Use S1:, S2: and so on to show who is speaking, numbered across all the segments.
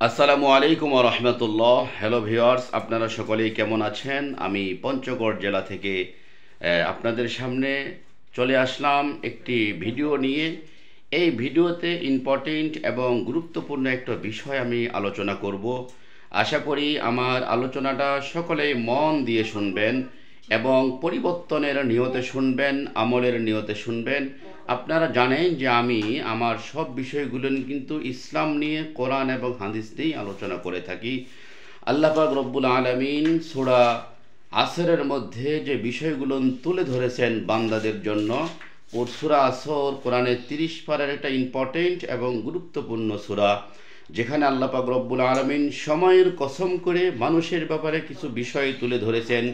S1: আসসালামু আলাইকুম ওয়া রাহমাতুল্লাহ। হ্যালো ভিউয়ার্স, আপনারা সকলেই কেমন আছেন? আমি পঞ্চগড় জেলা থেকে আপনাদের সামনে চলে আসলাম একটি ভিডিও নিয়ে। এই ভিডিওতে ইম্পর্টেন্ট এবং গুরুত্বপূর্ণ একটা বিষয় আমি আলোচনা করব। আশা করি আমার আলোচনাটা সকলেই মন দিয়ে শুনবেন এবং পরিবর্তনের নিয়তে শুনবেন, আমলের নিয়তে শুনবেন। আপনারা জানেন যে আমি আমার সব বিষয়গুলো কিন্তু ইসলাম নিয়ে, কোরআন এবং হাদিস নিয়েই আলোচনা করে থাকি। আল্লাহ পাক রব্বুল আলামিন সূরা আসরের মধ্যে যে বিষয়গুলো তুলে ধরেছেন বান্দাদের জন্য, সূরা আসর কোরআনের 30 পারার একটা ইম্পর্টেন্ট এবং গুরুত্বপূর্ণ সূরা, যেখানে আল্লাহ পাক রব্বুল আলামিন সময়ের কসম করে মানুষের ব্যাপারে কিছু বিষয় তুলে ধরেছেন।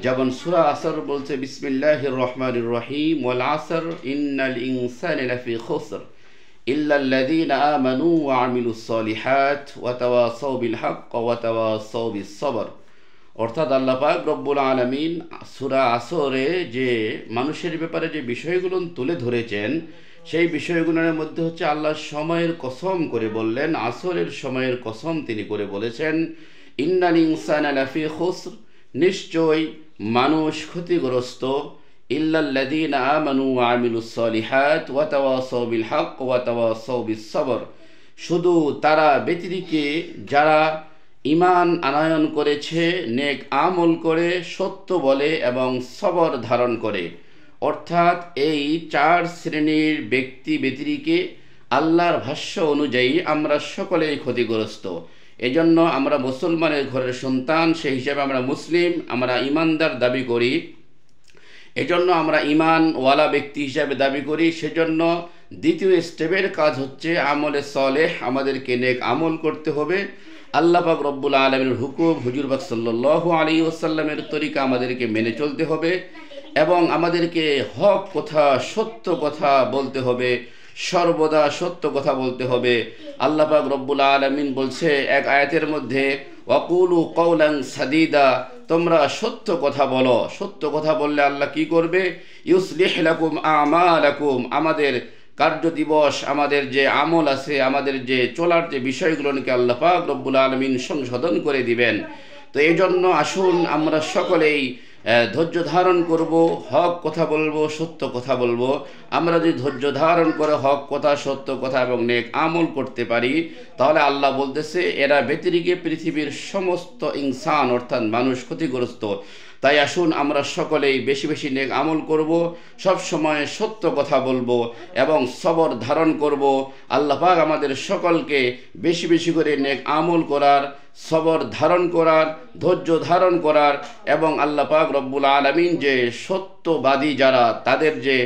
S1: যেমন সূরা আসর বলছে, বিসমিল্লাহির রহমানির রহিম, ওয়াল আসর ইন্নাল ইনসানা লাফি খুসর ইল্লাল্লাযীনা আমানু ওয়া আমিলুস সলিহাত ওয়া তাওয়াসাউ বিল হক ওয়া তাওয়াসাউ বিস সবর। অর্থাৎ আল্লাহ পাক রব্বুল আলামিন সূরা আসরে যে মানুষের ব্যাপারে যে বিষয়গুলো তুলে ধরেছেন, সেই বিষয়গুলোর মধ্যে হচ্ছে আল্লাহ সময়ের কসম করে বললেন, আসরের সময়ের কসম তিনি করে বলেছেন, ইন্নাল ইনসানা লাফি খুসর, নিশ্চয় মানুষ ক্ষতিগ্রস্ত, ইল্লাল্লাযীনা আমানু ওয়া আমিলুস সলিহাত ওয়া তাওয়াসাউ বিল হক ওয়া তাওয়াসাউ বিস সবর, শুধু তারা ব্যতিরেকে যারা ঈমান আনয়ন করেছে, নেক আমল করে, সত্য বলে এবং সবর ধারণ করে। অর্থাৎ এই 4 শ্রেণীর ব্যক্তি ব্যতিরেকে আল্লাহর ভাষ্য অনুযায়ী আমরা সকলেই ক্ষতিগ্রস্ত। এজন্য আমরা মুসলমানের ঘরের সন্তান, সেই হিসাবে আমরা মুসলিম, আমরা ঈমানদার দাবি করি। এজন্য আমরা ঈমানওয়ালা ব্যক্তি হিসাবে দাবি করি। সেজন্য দ্বিতীয় স্টেপের কাজ হচ্ছে আমলে সলেহ, আমাদেরকে নেক আমল করতে হবে। আল্লাহ পাক রব্বুল আলামিনের হুকুম, হুজুর পাক সাল্লাল্লাহু আলাইহি ওয়াসাল্লামের তরিকা আমাদেরকে মেনে চলতে হবে এবং আমাদেরকে হক কথা, সত্য কথা বলতে হবে, সর্বদা সত্য কথা বলতে হবে। আল্লাহ পাক রব্বুল আলামিন বলছে এক আয়াতের মধ্যে, ওয়াকুলু কওলান সাদীদা, তোমরা সত্য কথা বলো। সত্য কথা বললে আল্লাহ কি করবে? ইউসলিহ লাকুম আমালাকুম, আমাদের কার্য দিবস, আমাদের যে আমল আছে, আমাদের যে চলার যে বিষয়গুলোকে আল্লাহ পাক রব্বুল আলামিন সংশোধন করে দিবেন। তো এই জন্য আসুন আমরা সকলেই ধৈর্য ধারণ করব, হক কথা বলবো, সত্য কথা বলবো। আমরা যদি ধৈর্য ধারণ করে হক কথা, সত্য কথা এবং নেক আমল করতে পারি, তাহলে আল্লাহ বলতেছে এরা ব্যতিরেকে পৃথিবীর সমস্ত ইনসান অর্থাৎ মানুষ ক্ষতিগ্রস্ত। তাই আসুন আমরা সকলেই বেশি বেশি নেক আমল করব, সব সময় সত্য কথা বলবো এবং সবর ধারণ করব। আল্লাহ পাক আমাদের সকলকে বেশি বেশি করে নেক আমল করার, সবর ধারণ করার, ধৈর্য ধারণ করার এবং আল্লাহ পাক রব্বুল আলামিন যে সত্যবাদী যারা, তাদের যে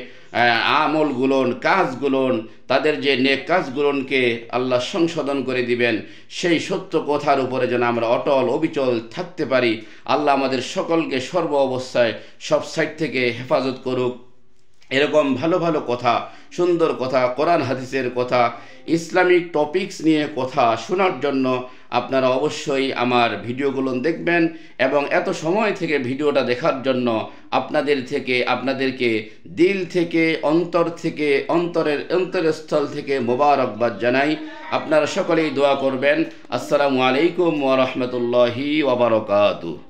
S1: আমলগুলোন, কাজগুলোন, তাদের যে নেক কাজগুলোনকে আল্লাহ সংশোধন করে দিবেন, সেই সত্য কথার উপরে যেন আমরা অটল অবিচল থাকতে পারি। আল্লাহ আমাদের সকলকে সর্ব অবস্থায় সব সাইড থেকে হেফাজত করুক। এরকম ভালো ভালো কথা, সুন্দর কথা, কোরআন হাদিসের কথা, ইসলামিক টপিকস নিয়ে কথা শোনার জন্য আপনারা অবশ্যই আমার ভিডিওগুলো দেখবেন এবং এত সময় থেকে ভিডিওটা দেখার জন্য আপনাদেরকে দিল থেকে, অন্তর থেকে, অন্তরস্থল থেকে মোবারকবাদ জানাই। আপনারা সকলেই দোয়া করবেন। আসসালামু আলাইকুম ওয়া রাহমাতুল্লাহি ওয়া বারাকাতুহু।